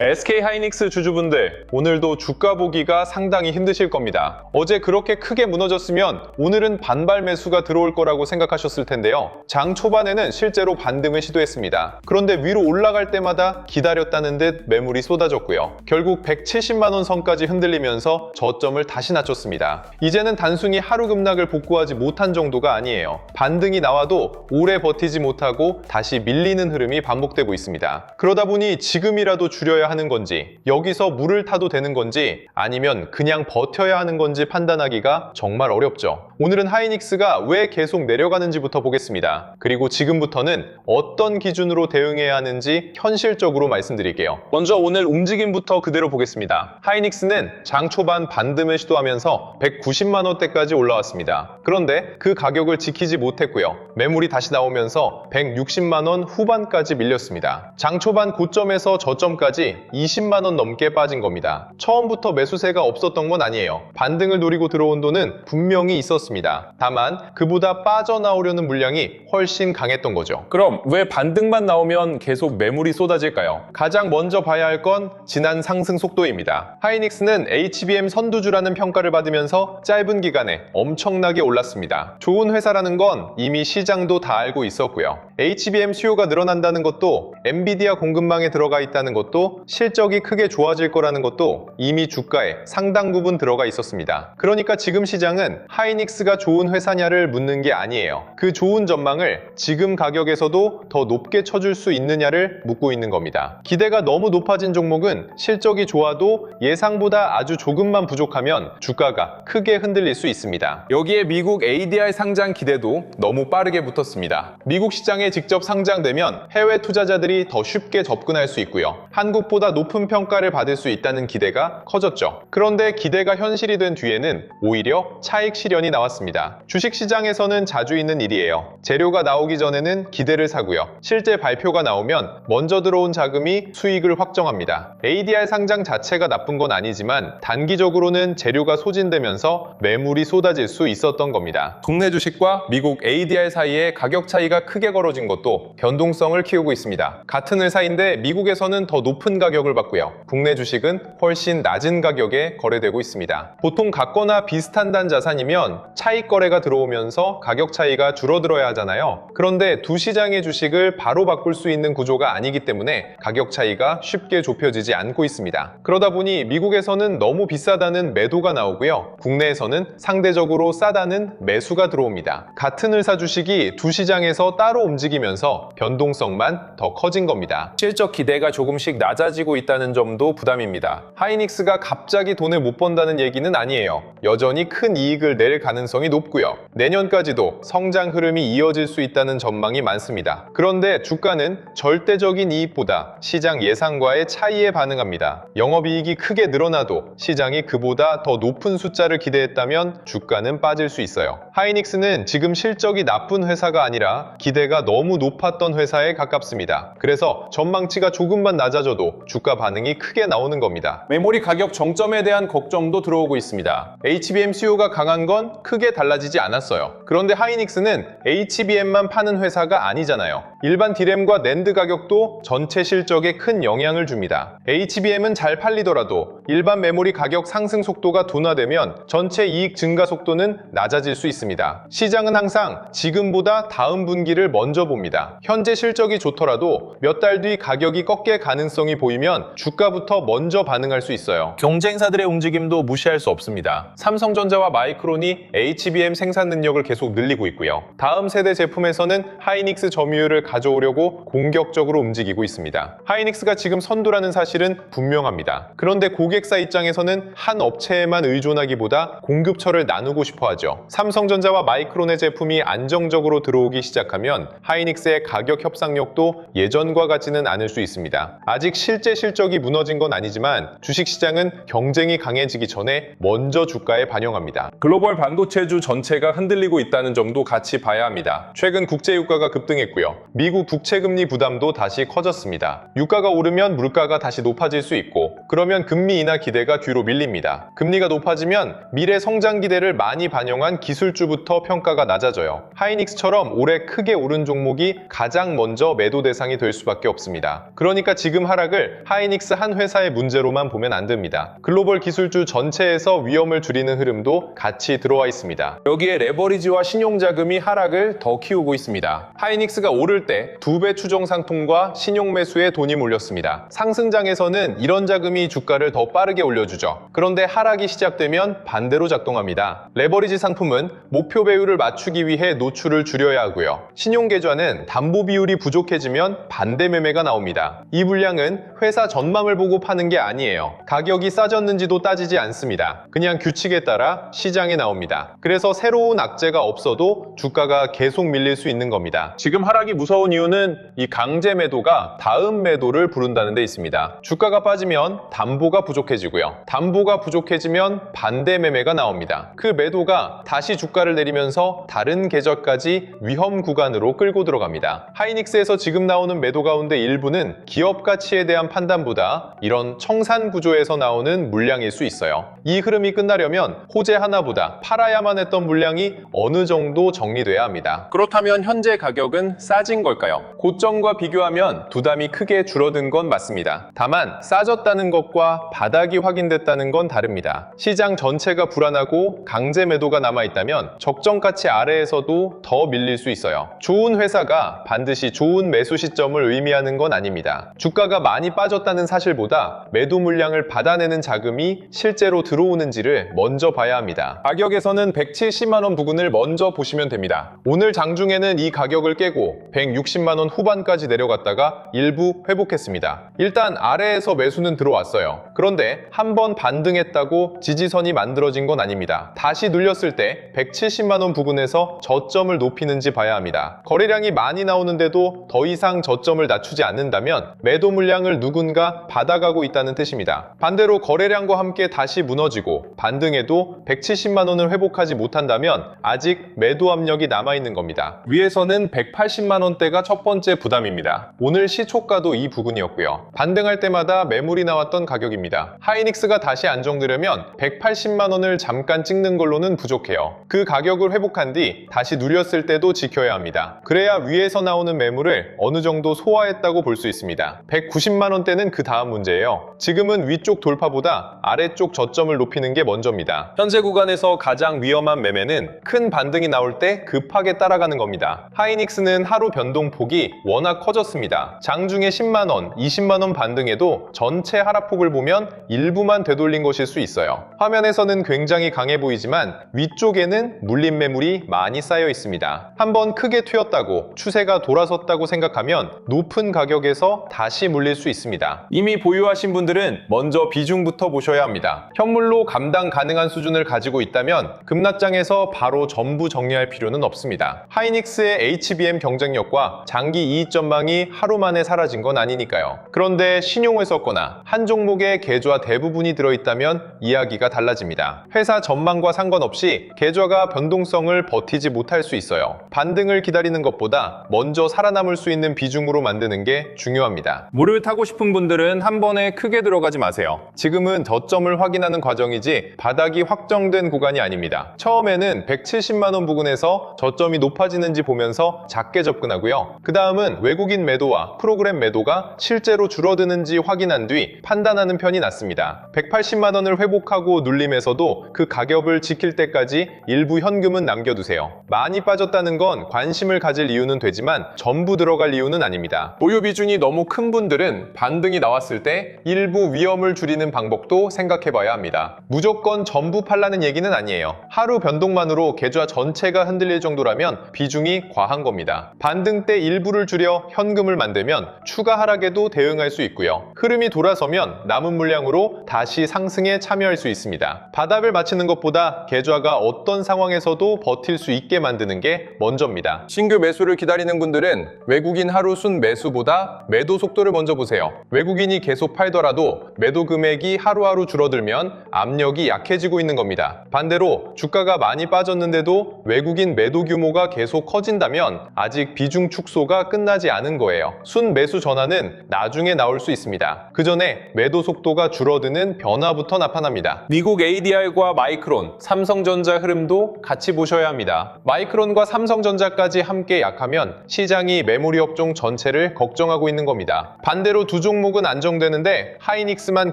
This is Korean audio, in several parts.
SK하이닉스 주주분들, 오늘도 주가 보기가 상당히 힘드실 겁니다. 어제 그렇게 크게 무너졌으면 오늘은 반발 매수가 들어올 거라고 생각하셨을 텐데요. 장 초반에는 실제로 반등을 시도했습니다. 그런데 위로 올라갈 때마다 기다렸다는 듯 매물이 쏟아졌고요. 결국 170만 원 선까지 흔들리면서 저점을 다시 낮췄습니다. 이제는 단순히 하루 급락을 복구하지 못한 정도가 아니에요. 반등이 나와도 오래 버티지 못하고 다시 밀리는 흐름이 반복되고 있습니다. 그러다 보니 지금이라도 줄여야 하는 건지, 여기서 물을 타도 되는 건지, 아니면 그냥 버텨야 하는 건지 판단하기가 정말 어렵죠. 오늘은 하이닉스가 왜 계속 내려가는지부터 보겠습니다. 그리고 지금부터는 어떤 기준으로 대응해야 하는지 현실적으로 말씀드릴게요. 먼저 오늘 움직임부터 그대로 보겠습니다. 하이닉스는 장 초반 반등을 시도하면서 190만 원대까지 올라왔습니다. 그런데 그 가격을 지키지 못했고요. 매물이 다시 나오면서 160만 원 후반까지 밀렸습니다. 장 초반 고점에서 저점까지 20만 원 넘게 빠진 겁니다. 처음부터 매수세가 없었던 건 아니에요. 반등을 노리고 들어온 돈은 분명히 있었습니다. 다만 그보다 빠져나오려는 물량이 훨씬 강했던 거죠. 그럼 왜 반등만 나오면 계속 매물이 쏟아질까요? 가장 먼저 봐야 할 건 지난 상승 속도입니다. 하이닉스는 HBM 선두주라는 평가를 받으면서 짧은 기간에 엄청나게 올랐습니다. 좋은 회사라는 건 이미 시장도 다 알고 있었고요. HBM 수요가 늘어난다는 것도, 엔비디아 공급망에 들어가 있다는 것도, 실적이 크게 좋아질 거라는 것도 이미 주가에 상당 부분 들어가 있었습니다. 그러니까 지금 시장은 하이닉스가 좋은 회사냐를 묻는 게 아니에요. 그 좋은 전망을 지금 가격에서도 더 높게 쳐줄 수 있느냐를 묻고 있는 겁니다. 기대가 너무 높아진 종목은 실적이 좋아도 예상보다 아주 조금만 부족하면 주가가 크게 흔들릴 수 있습니다. 여기에 미국 ADR 상장 기대도 너무 빠르게 붙었습니다. 미국 시장에 직접 상장되면 해외 투자자들이 더 쉽게 접근할 수 있고요. 한국보다 높은 평가를 받을 수 있다는 기대가 커졌죠. 그런데 기대가 현실이 된 뒤에는 오히려 차익 실현이 나왔습니다. 주식시장에서는 자주 있는 일이에요. 재료가 나오기 전에는 기대를 사고요. 실제 발표가 나오면 먼저 들어온 자금이 수익을 확정합니다. ADR 상장 자체가 나쁜 건 아니지만 단기적으로는 재료가 소진되면서 매물이 쏟아질 수 있었던 겁니다. 국내 주식과 미국 ADR 사이에 가격 차이가 크게 벌어진 것도 변동성을 키우고 있습니다. 같은 회사인데 미국에서는 더 높은 가격을 받고요. 국내 주식은 훨씬 낮은 가격에 거래되고 있습니다. 보통 같거나 비슷한단 자산이면 차익 거래가 들어오면서 가격 차이가 줄어들어야 하잖아요. 그런데 두 시장의 주식을 바로 바꿀 수 있는 구조가 아니기 때문에 가격 차이가 쉽게 좁혀지지 않고 있습니다. 그러다 보니 미국에서는 너무 비싸다는 매도가 나오고요. 국내에서는 상대적으로 싸다는 매수가 들어옵니다. 같은 회사 주식이 두 시장에서 따로 움직이면서 변동성만 더 커진 겁니다. 실적 기대가 조금씩 낮아지고 있다는 점도 부담입니다. 하이닉스가 갑자기 돈을 못 번다는 얘기는 아니에요. 여전히 큰 이익을 낼 가능성이 높고요. 내년까지도 성장 흐름이 이어질 수 있다는 전망이 많습니다. 그런데 주가는 절대적인 이익보다 시장 예상과의 차이에 반응합니다. 영업이익이 크게 늘어나도 시장이 그보다 더 높은 숫자를 기대했다면 주가는 빠질 수 있어요. 하이닉스는 지금 실적이 나쁜 회사가 아니라 기대가 너무 높았던 회사에 가깝습니다. 그래서 전망치가 조금만 낮아져도 주가 반응이 크게 나오는 겁니다. 메모리 가격 정점에 대한 걱정도 들어오고 있습니다. HBM 수요가 강한 건 크게 달라지지 않았어요. 그런데 하이닉스는 HBM만 파는 회사가 아니잖아요. 일반 D램과 낸드 가격도 전체 실적에 큰 영향을 줍니다. HBM은 잘 팔리더라도 일반 메모리 가격 상승 속도가 둔화되면 전체 이익 증가 속도는 낮아질 수 있습니다. 시장은 항상 지금보다 다음 분기를 먼저 봅니다. 현재 실적이 좋더라도 몇 달 뒤 가격이 꺾일 가능성이 보이면 주가부터 먼저 반응할 수 있어요. 경쟁사들의 움직임도 무시할 수 없습니다. 삼성전자와 마이크론이 HBM 생산 능력을 계속 늘리고 있고요. 다음 세대 제품에서는 하이닉스 점유율을 가져오려고 공격적으로 움직이고 있습니다. 하이닉스가 지금 선두라는 사실은 분명합니다. 그런데 고객사 입장에서는 한 업체에만 의존하기보다 공급처를 나누고 싶어 하죠. 삼성전자와 마이크론의 제품이 안정적으로 들어오기 시작하면 하이닉스의 가격 협상력도 예전과 같지는 않을 수 있습니다. 아직 실제 실적이 무너진 건 아니지만 주식시장은 경쟁이 강해지기 전에 먼저 주가에 반영합니다. 글로벌 반도체주 전체가 흔들리고 있다는 점도 같이 봐야 합니다. 최근 국제유가가 급등했고요. 미국 국채금리 부담도 다시 커졌습니다. 유가가 오르면 물가가 다시 높아질 수 있고, 그러면 금리 인하 기대가 뒤로 밀립니다. 금리가 높아지면 미래 성장 기대를 많이 반영한 기술주부터 평가가 낮아져요. 하이닉스처럼 올해 크게 오른 종목이 가장 먼저 매도 대상이 될 수밖에 없습니다. 그러니까 지금 하락을 부분을 하이닉스 한 회사의 문제로만 보면 안 됩니다. 글로벌 기술주 전체에서 위험을 줄이는 흐름도 같이 들어와 있습니다. 여기에 레버리지와 신용자금이 하락을 더 키우고 있습니다. 하이닉스가 오를 때 2배 추정 상품과 신용 매수에 돈이 몰렸습니다. 상승장에서는 이런 자금이 주가를 더 빠르게 올려주죠. 그런데 하락이 시작되면 반대로 작동합니다. 레버리지 상품은 목표 배율을 맞추기 위해 노출을 줄여야 하고요. 신용계좌는 담보 비율이 부족해지면 반대 매매가 나옵니다. 이 물량은 회사 전망을 보고 파는 게 아니에요. 가격이 싸졌는지도 따지지 않습니다. 그냥 규칙에 따라 시장에 나옵니다. 그래서 새로운 악재가 없어도 주가가 계속 밀릴 수 있는 겁니다. 지금 하락이 무서운 이유는 이 강제 매도가 다음 매도를 부른다는 데 있습니다. 주가가 빠지면 담보가 부족해지고요. 담보가 부족해지면 반대 매매가 나옵니다. 그 매도가 다시 주가를 내리면서 다른 계절까지 위험 구간으로 끌고 들어갑니다. 하이닉스에서 지금 나오는 매도 가운데 일부는 기업 가치에 대한 판단보다 이런 청산 구조에서 나오는 물량일 수 있어요. 이 흐름이 끝나려면 호재 하나보다 팔아야만 했던 물량이 어느 정도 정리돼야 합니다. 그렇다면 현재 가격은 싸진 걸까요? 고점과 비교하면 부담이 크게 줄어든 건 맞습니다. 다만 싸졌다는 것과 바닥이 확인됐다는 건 다릅니다. 시장 전체가 불안하고 강제 매도가 남아있다면 적정 가치 아래에서도 더 밀릴 수 있어요. 좋은 회사가 반드시 좋은 매수 시점을 의미하는 건 아닙니다. 주가가 많이 빠졌다는 사실보다 매도 물량을 받아내는 자금이 실제로 들어오는지를 먼저 봐야 합니다. 가격에서는 170만 원 부근을 먼저 보시면 됩니다. 오늘 장중에는 이 가격을 깨고 160만 원 후반까지 내려갔다가 일부 회복했습니다. 일단 아래에서 매수는 들어왔어요. 그런데 한번 반등했다고 지지선이 만들어진 건 아닙니다. 다시 눌렸을 때 170만 원 부근에서 저점을 높이는지 봐야 합니다. 거래량이 많이 나오는데도 더 이상 저점을 낮추지 않는다면 매도 물량을 누군가 받아가고 있다는 뜻입니다. 반대로 거래량과 함께 다시 무너지고 반등해도 170만 원을 회복하지 못한다면 아직 매도 압력이 남아있는 겁니다. 위에서는 180만 원대가 첫 번째 부담입니다. 오늘 시초가도 이 부근이었고요. 반등할 때마다 매물이 나왔던 가격입니다. 하이닉스가 다시 안정되려면 180만 원을 잠깐 찍는 걸로는 부족해요. 그 가격을 회복한 뒤 다시 눌렸을 때도 지켜야 합니다. 그래야 위에서 나오는 매물을 어느 정도 소화했다고 볼 수 있습니다. 190만 원대는 그 다음 문제예요. 지금은 위쪽 돌파보다 아래쪽 저점을 높이는 게 먼저입니다. 현재 구간에서 가장 위험한 매매는 큰 반등이 나올 때 급하게 따라가는 겁니다. 하이닉스는 하루 변동폭이 워낙 커졌습니다. 장중에 10만 원, 20만 원 반등해도 전체 하락폭을 보면 일부만 되돌린 것일 수 있어요. 화면에서는 굉장히 강해 보이지만 위쪽에는 물린 매물이 많이 쌓여 있습니다. 한번 크게 튀었다고 추세가 돌아섰다고 생각하면 높은 가격에서 다시 물릴 수 있습니다. 이미 보유하신 분들은 먼저 비중부터 보셔야 합니다. 현물로 감당 가능한 수준을 가지고 있다면 급락장에서 바로 전부 정리할 필요는 없습니다. 하이닉스의 HBM 경쟁력과 장기 이익 전망이 하루 만에 사라진 건 아니니까요. 그런데 신용을 썼거나 한 종목에 계좌 대부분이 들어있다면 이야기가 달라집니다. 회사 전망과 상관없이 계좌가 변동성을 버티지 못할 수 있어요. 반등을 기다리는 것보다 먼저 살아남을 수 있는 비중으로 만드는 게 중요합니다. 물을 타고 싶은 분들은 한 번에 크게 들어가지 마세요. 지금은 저점을 확인하는 과정이지 바닥이 확정된 구간이 아닙니다. 처음에는 170만 원 부근에서 저점이 높아지는지 보면서 작게 접근하고요. 그 다음은 외국인 매도와 프로그램 매도가 실제로 줄어드는지 확인한 뒤 판단하는 편이 낫습니다. 180만 원을 회복하고 눌림에서도 그 가격을 지킬 때까지 일부 현금은 남겨두세요. 많이 빠졌다는 건 관심을 가질 이유는 되지만 전부 들어갈 이유는 아닙니다. 보유 비중이 너무 큰 분들은 반등이 나왔을 때 일부 위험을 줄이는 방법도 생각해봐야 합니다. 무조건 전부 팔라는 얘기는 아니에요. 하루 변동만으로 계좌 전체가 흔들릴 정도라면 비중이 과한 겁니다. 반등 때 일부를 줄여 현금을 만들면 추가 하락에도 대응할 수 있고요. 흐름이 돌아서면 남은 물량으로 다시 상승에 참여할 수 있습니다. 바닥을 맞추는 것보다 계좌가 어떤 상황에서도 버틸 수 있게 만드는 게 먼저입니다. 신규 매수를 기다리는 분들은 외국인 하루 순 매수보다 매도 속도를 먼저 보세요. 외국인이 계속 팔더라도 매도 금액이 하루하루 줄어들면 압력이 약해지고 있는 겁니다. 반대로 주가가 많이 빠졌는데도 외국인 매도 규모가 계속 커진다면 아직 비중 축소가 끝나지 않은 거예요. 순매수 전환은 나중에 나올 수 있습니다. 그 전에 매도 속도가 줄어드는 변화부터 나타납니다. 미국 ADR과 마이크론, 삼성전자 흐름도 같이 보셔야 합니다. 마이크론과 삼성전자까지 함께 약하면 시장이 메모리 업종 전체를 걱정하고 있는 겁니다. 반대로 두 종목은 안정되는데 하이닉스만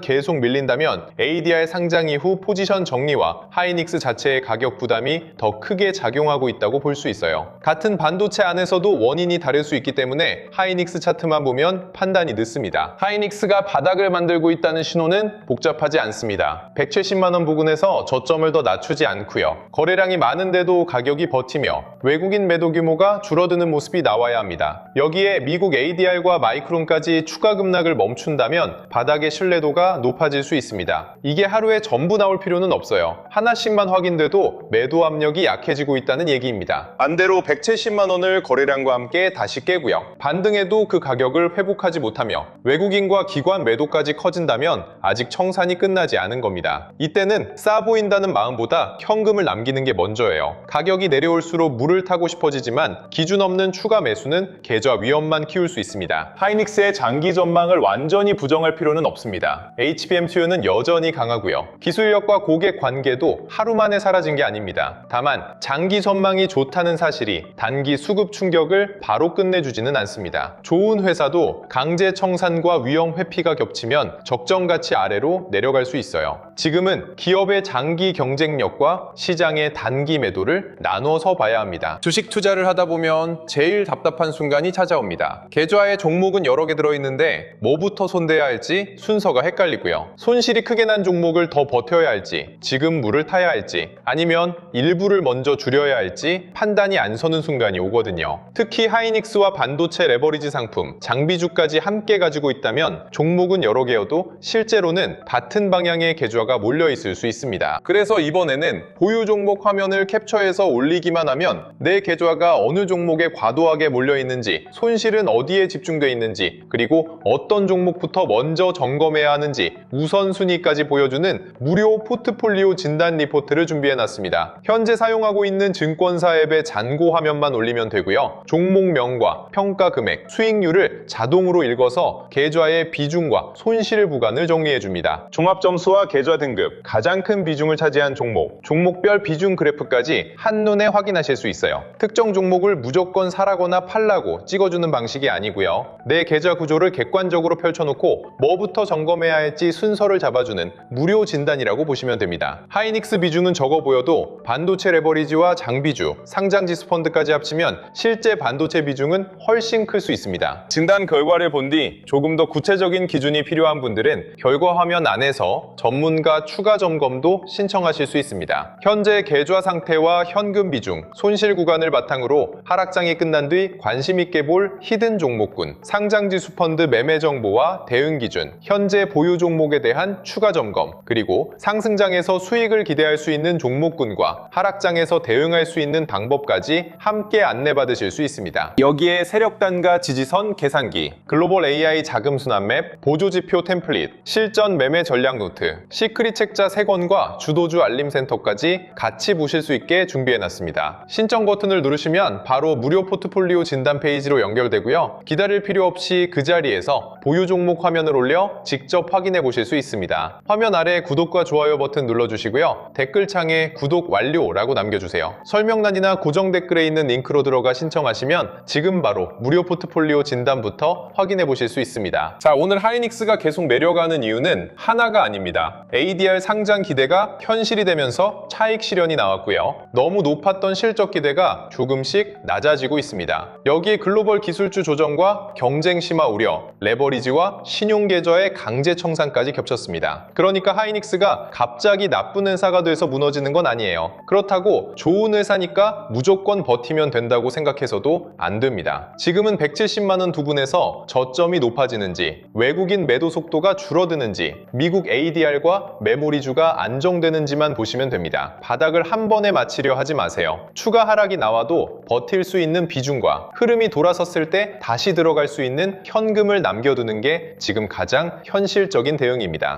계속 밀린다면 ADR 상장 이후 포지션 정리와 하이닉스 자체의 가격 부담이 더 크게 작용하고 있다고 볼 수 있어요. 같은 반도체 안에서도 원인이 다를 수 있기 때문에 하이닉스 차트만 보면 판단이 늦습니다. 하이닉스가 바닥을 만들고 있다는 신호는 복잡하지 않습니다. 170만 원 부근에서 저점을 더 낮추지 않고요. 거래량이 많은데도 가격이 버티며 외국인 매도 규모가 줄어드는 모습이 나와야 합니다. 여기에 미국 ADR과 마이크론까지 추가 급락을 멈춘다면 바닥의 신뢰도가 높아질 수 있습니다. 이게 하루에 전부 나올 필요는 없어요. 하나씩만 확인돼도 매도 압력이 약해지고 있다는 얘기입니다. 반대로 170만 원을 거래량과 함께 다시 깨고요. 반등해도 그 가격을 회복하지 못하며 외국인과 기관 매도까지 커진다면 아직 청산이 끝나지 않은 겁니다. 이때는 싸 보인다는 마음보다 현금을 남기는 게 먼저예요. 가격이 내려올수록 물을 타고 싶어지지만 기준 없는 추가 매수는 계좌 위험만 키울 수 있습니다. 하이닉스의 장기 전망을 완전히 부정할 필요는 없습니다. HBM 수요는 여전히 강하고요. 기술력과 고객 관계도 하루 만에 사라진 게 아닙니다. 다만 장기 전망이 좋다는 사실이 단기 수급 충격을 바로 끝내주지는 않습니다. 좋은 회사도 강제 청산과 위험 회피가 겹치면 적정 가치 아래로 내려갈 수 있어요. 지금은 기업의 장기 경쟁력과 시장의 단기 매도를 나눠서 봐야 합니다. 주식 투자를 하다 보면 제일 답답한 순간이 찾아옵니다. 계좌에 종목은 여러 개 들어있는데 뭐부터 손대야 할지 순서가 헷갈리고요. 손실이 크게 난 종목을 더 버텨야 할지, 지금 물을 타야 할지, 아니면 일부를 먼저 줄여야 할지 판단이 안 서는 순간이 오거든요. 특히 하이닉스와 반도체 레버리지 상품, 장비주까지 함께 가지고 있다면 종목은 여러 개여도 실제로는 같은 방향의 계좌가 몰려 있을 수 있습니다. 그래서 이번에는 보유 종목 화면을 캡처해서 올리기만 하면 내 계좌가 어느 종목에 과도하게 몰려 있는지, 손실은 어디에 집중돼 있는지, 그리고 어떤 종목부터 먼저 점검해야 하는지 우선순위까지 보여주는 무료 포트폴리오 진단 리포트를 준비해놨습니다. 현재 사용하고 있는 증권사 앱의 잔고 화면만 올리면 되고요. 종목명과 평가 금액, 수익률을 자동으로 읽어서 계좌의 비중과 손실 구간을 정리해줍니다. 종합점수와 계좌 등급, 가장 큰 비중을 차지한 종목, 종목별 비중 그래프까지 한눈에 확인하실 수 있어요. 특정 종목을 무조건 사라거나 팔라고 찍어주는 방식이 아니고요. 내 계좌 구조를 객관적으로 펼쳐놓고 뭐부터 점검해야 할지 순서를 잡아주는 무료 진단이라고 보시면 됩니다. 하이닉스 비중은 적어 보여도 반도체 레버리지와 장비주, 상장지수 펀드까지 합치면 실제 반도체 비중은 훨씬 클 수 있습니다. 진단 결과를 본 뒤 조금 더 구체적인 기준이 필요한 분들은 결과 화면 안에서 전문가 추가 점검도 신청하실 수 있습니다. 현재 계좌 상태와 현금 비중, 손실 구간을 바탕으로 하락장이 끝난 뒤 관심 있게 볼 히든 종목군, 상장지수 펀드 매매 정보와 대응 기준, 현재 보유 종목에 대한 추가 점검, 그리고 상승장에서 수익을 기대할 수 있는 종목군과 하락장에서 대응할 수 있는 방법까지 함께 안내받으실 수 있습니다. 여기에 세력단가 지지선 계산기, 글로벌 AI 자금 순환 맵, 보조지표 템플릿, 실전 매매 전략 노트, 시크릿 책자 3권과 주도주 알림센터까지 같이 보실 수 있게 준비해놨습니다. 신청 버튼을 누르시면 바로 무료 포트폴리오 진단 페이지로 연결되고요. 기다릴 필요 없이 그 자리에서 보유 종목 화면을 올려 직접 확인해 보실 수 있습니다. 화면 아래 구독과 좋아요 버튼 눌러주시고요. 댓글창에 구독 완료라고 남겨주세요. 설명란이나 고정 댓글에 있는 링크로 들어가 신청하시면 지금 바로 무료 포트폴리오 진단부터 확인해 보실 수 있습니다. 자, 오늘 하이닉스가 계속 내려가는 이유는 하나가 아닙니다. ADR 상장 기대가 현실이 되면서 차익 실현이 나왔고요. 너무 높았던 실적 기대가 조금씩 낮아지고 있습니다. 여기에 글로벌 기술주 조정과 경쟁 심화 우려, 레버리지와 신용계좌의 강제 청산까지 겹쳤습니다. 그러니까 하이닉스가 갑자기 나쁜 회사가 돼서 무너지는 건 아니에요. 그렇다고 좋은 회사니까 무조건 버티면 된다고 생각해서도 안 됩니다. 지금은 170만 원 부분에서 저점이 높아지는지, 외국인 매도 속도가 줄어드는지, 미국 ADR과 메모리주가 안정되는지만 보시면 됩니다. 바닥을 한 번에 맞히려 하지 마세요. 추가 하락이 나와도 버틸 수 있는 비중과 흐름이 돌아섰을 때 다시 들어갈 수 있는 현금을 남겨두는 게 지금 가장 현실적인 대응입니다.